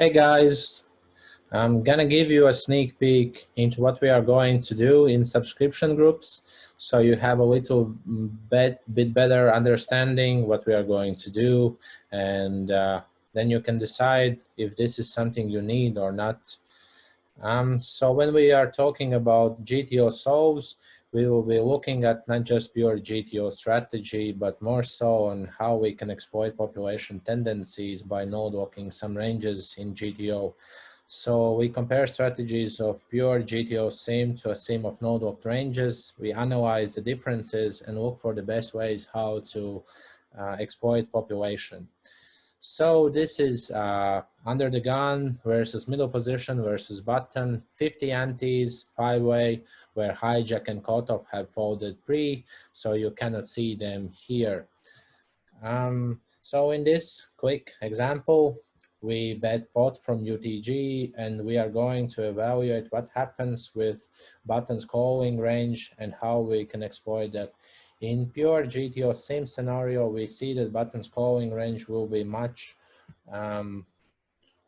Hey guys, I'm gonna give you a sneak peek into what we are going to do in subscription groups so you have a little bit better understanding what we are going to do, and then you can decide if this is something you need or not. So when we are talking about GTO solves, we will be looking at not just pure GTO strategy, but more so on how we can exploit population tendencies by node locking some ranges in GTO. So we compare strategies of pure GTO sim to a sim of node locked ranges. We analyze the differences and look for the best ways how to exploit population. So this is under the gun versus middle position versus button, 50 antis, 5-way, where hijack and cutoff have folded pre, so you cannot see them here. So in this quick example, we bet pot from UTG, and we are going to evaluate what happens with buttons calling range and how we can exploit that. In pure GTO sim scenario, we see that buttons calling range will be much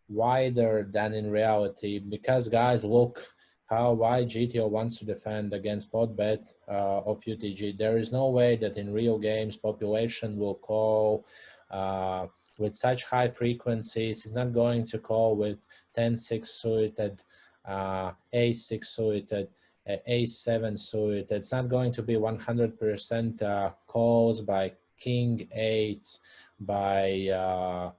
wider than in reality, because guys, look why GTO wants to defend against pot bet of UTG. There is no way that in real games population will call with such high frequencies. It's not going to call with 10-6 suited, A6 suited, A7 suited. It's not going to be 100% calls by King 8, by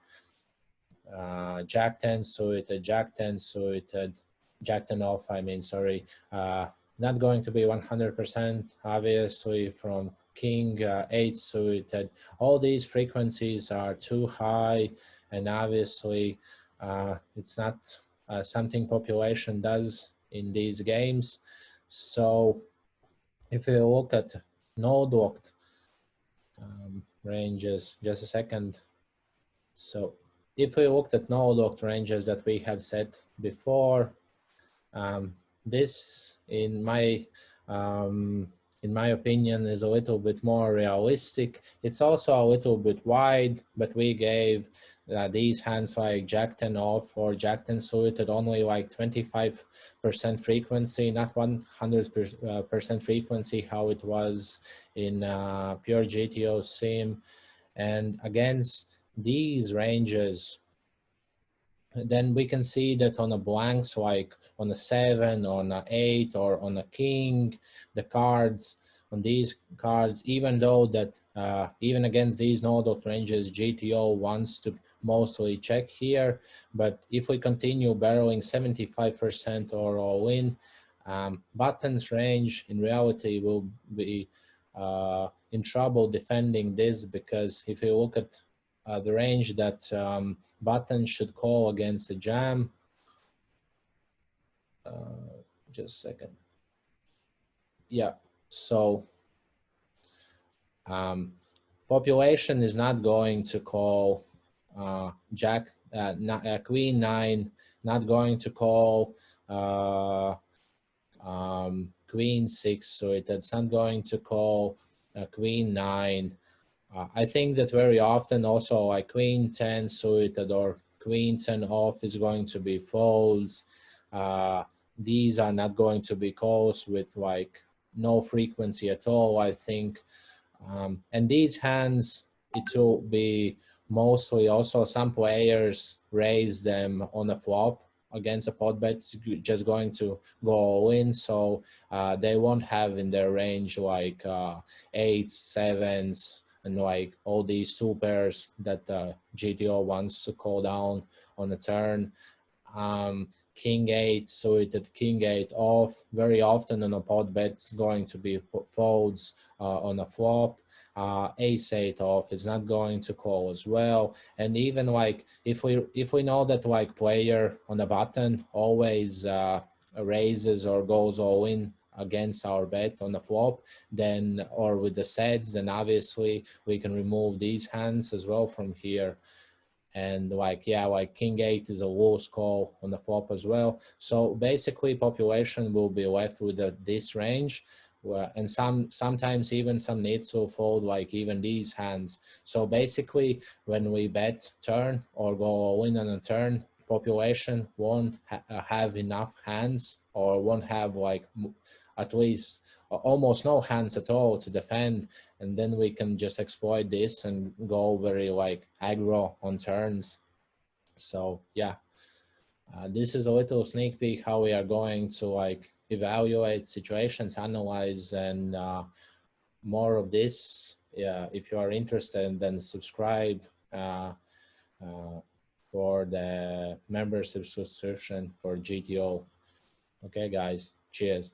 Jack 10 suited, Jack 10 suited, Jack 10 off, I mean, sorry. Not going to be 100% obviously from King 8 suited. All these frequencies are too high, and obviously it's not something population does in these games. So if you look at node locked ranges, just a second. So if we looked at node locked ranges that we have set before, this, in my opinion, is a little bit more realistic. It's also a little bit wide, but we gave these hands like Jack 10 off or Jack 10 suited only like 25% frequency, not 100% frequency, how it was in pure GTO sim. And against these ranges, then we can see that on a blanks, like on a 7, on an 8, or on a king, the cards on these cards, even though that even against these node ranges, GTO wants to mostly check here. But if we continue barreling 75% or all in, buttons range in reality will be in trouble defending this, because if you look at the range that button should call against a jam. Just a second. Yeah, so population is not going to call Queen 9, not going to call Queen 6, so it's not going to call Queen 9. I think that very often also like Queen 10 suited or Queen 10 off is going to be folds. These are not going to be calls with like no frequency at all, I think. And these hands, it will be mostly also some players raise them on a flop against a pot bet, just going to go all in. So they won't have in their range like 8s, 7s, and like all these two pairs that GTO wants to call down on a turn. King 8 suited, King 8 off, very often on a pot bet's going to be folds on a flop. Ace 8 off is not going to call as well. And even like if we know that like player on the button always raises or goes all in against our bet on the flop, then or with the sets, then obviously we can remove these hands as well from here. And like, yeah, like King 8 is a loose call on the flop as well. So basically population will be left with this range, and sometimes even some nits will fold like even these hands. So basically when we bet turn or go all in on a turn, population won't have enough hands, or won't have like at least almost no hands at all to defend, and then we can just exploit this and go very like aggro on turns. So yeah, this is a little sneak peek how we are going to like evaluate situations, analyze, and more of this. Yeah, if you are interested, then subscribe uh, for the membership subscription for GTO. Okay, guys, cheers.